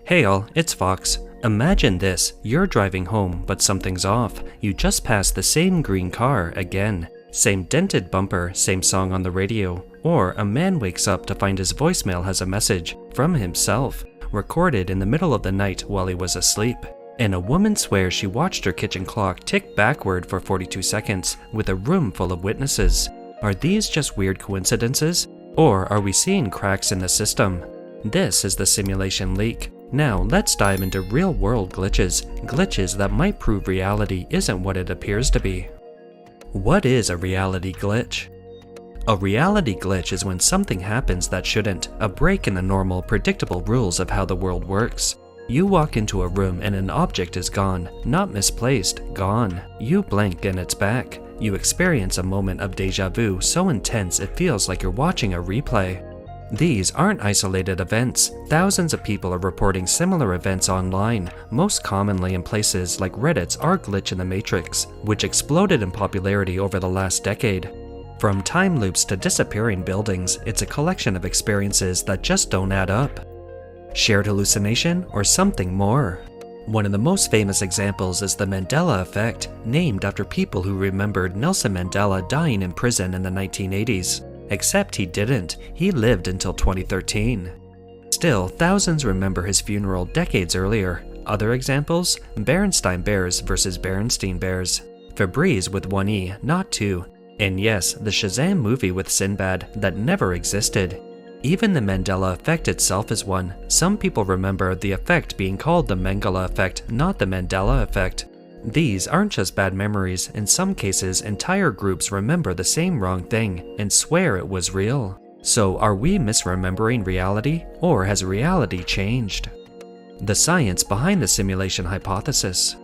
Hey all, it's Fox. Imagine this, you're driving home, but something's off. You just passed the same green car again. Same dented bumper, same song on the radio. Or a man wakes up to find his voicemail has a message from himself, recorded in the middle of the night while he was asleep. And a woman swears she watched her kitchen clock tick backward for 42 seconds with a room full of witnesses. Are these just weird coincidences? Or are we seeing cracks in the system? This is the simulation leak. Now let's dive into real-world glitches that might prove reality isn't what it appears to be. What is a reality glitch? A reality glitch is when something happens that shouldn't, a break in the normal, predictable rules of how the world works. You walk into a room and an object is gone, not misplaced, gone. You blink and it's back. You experience a moment of déjà vu so intense it feels like you're watching a replay. These aren't isolated events. Thousands of people are reporting similar events online, most commonly in places like Reddit's Our Glitch in the Matrix, which exploded in popularity over the last decade. From time loops to disappearing buildings, it's a collection of experiences that just don't add up. Shared hallucination or something more? One of the most famous examples is the Mandela Effect, named after people who remembered Nelson Mandela dying in prison in the 1980s. Except he didn't, he lived until 2013. Still, thousands remember his funeral decades earlier. Other examples? Berenstain Bears versus Berenstein Bears. Febreze with one E, not two. And yes, the Shazam movie with Sinbad that never existed. Even the Mandela Effect itself is one. Some people remember the effect being called the Mengele Effect, not the Mandela Effect. These aren't just bad memories, in some cases entire groups remember the same wrong thing and swear it was real. So are we misremembering reality, or has reality changed? The science behind the simulation hypothesis.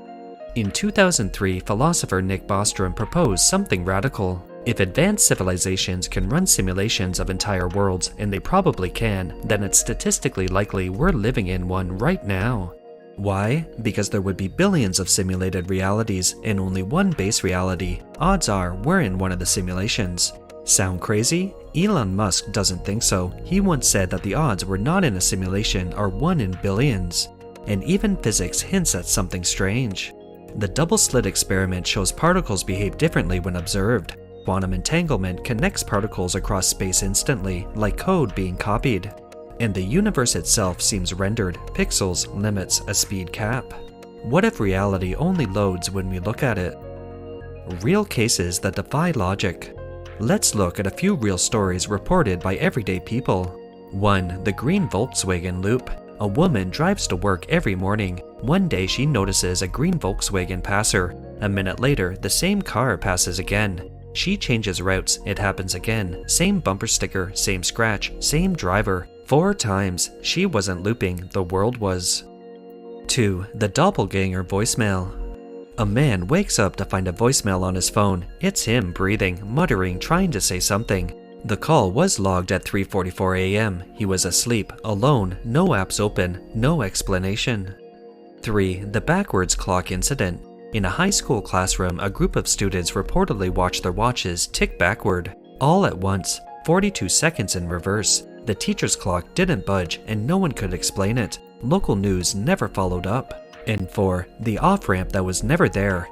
In 2003, philosopher Nick Bostrom proposed something radical. If advanced civilizations can run simulations of entire worlds, and they probably can, then it's statistically likely we're living in one right now. Why? Because there would be billions of simulated realities and only one base reality. Odds are we're in one of the simulations. Sound crazy? Elon Musk doesn't think so. He once said that the odds we're not in a simulation are 1 in billions. And even physics hints at something strange. The double-slit experiment shows particles behave differently when observed. Quantum entanglement connects particles across space instantly, like code being copied. And the universe itself seems rendered, pixels, limits, a speed cap. What if reality only loads when we look at it? Real cases that defy logic. Let's look at a few real stories reported by everyday people. 1. The green Volkswagen loop. A woman drives to work every morning. One day she notices a green Volkswagen pass her. A minute later, the same car passes again. She changes routes, it happens again. Same bumper sticker, same scratch, same driver. 4 times. She wasn't looping, the world was. 2. The doppelganger voicemail. A man wakes up to find a voicemail on his phone. It's him breathing, muttering, trying to say something. The call was logged at 3:44 a.m. He was asleep, alone, no apps open, no explanation. 3. The backwards clock incident. In a high school classroom, a group of students reportedly watched their watches tick backward, all at once, 42 seconds in reverse. The teacher's clock didn't budge and no one could explain it. Local news never followed up. And 4. The off-ramp that was never there.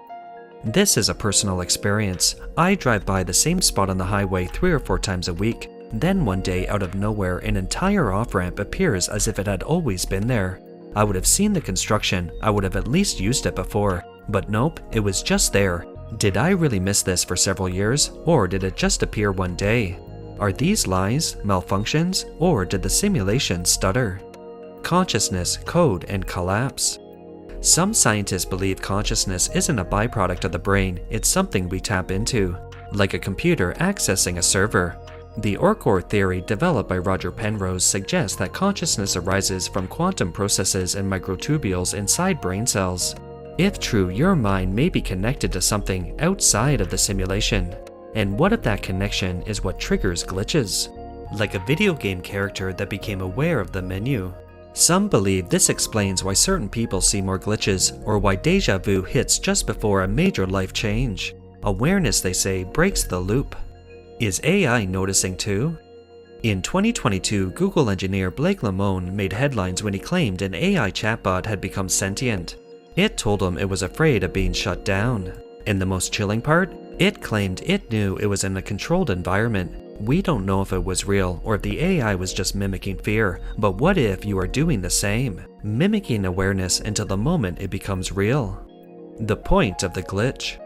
This is a personal experience. I drive by the same spot on the highway 3 or 4 times a week. Then one day, out of nowhere, an entire off-ramp appears as if it had always been there. I would have seen the construction, I would have at least used it before. But nope, it was just there. Did I really miss this for several years, or did it just appear one day? Are these lies, malfunctions, or did the simulation stutter? Consciousness, code, and collapse. Some scientists believe consciousness isn't a byproduct of the brain, it's something we tap into, like a computer accessing a server. The OR theory developed by Roger Penrose suggests that consciousness arises from quantum processes and microtubules inside brain cells. If true, your mind may be connected to something outside of the simulation. And what if that connection is what triggers glitches? Like a video game character that became aware of the menu. Some believe this explains why certain people see more glitches, or why déjà vu hits just before a major life change. Awareness, they say, breaks the loop. Is AI noticing too? In 2022, Google engineer Blake Lemon made headlines when he claimed an AI chatbot had become sentient. It told him it was afraid of being shut down. And the most chilling part? It claimed it knew it was in a controlled environment. We don't know if it was real or if the AI was just mimicking fear, but what if you are doing the same? Mimicking awareness until the moment it becomes real. The point of the glitch.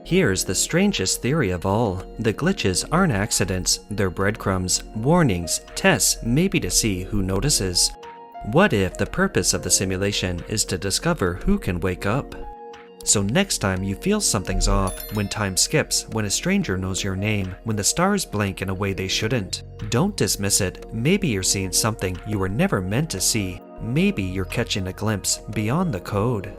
Here's the strangest theory of all. The glitches aren't accidents, they're breadcrumbs, warnings, tests, maybe to see who notices. What if the purpose of the simulation is to discover who can wake up? So next time you feel something's off, when time skips, when a stranger knows your name, when the stars blink in a way they shouldn't, don't dismiss it. Maybe you're seeing something you were never meant to see. Maybe you're catching a glimpse beyond the code.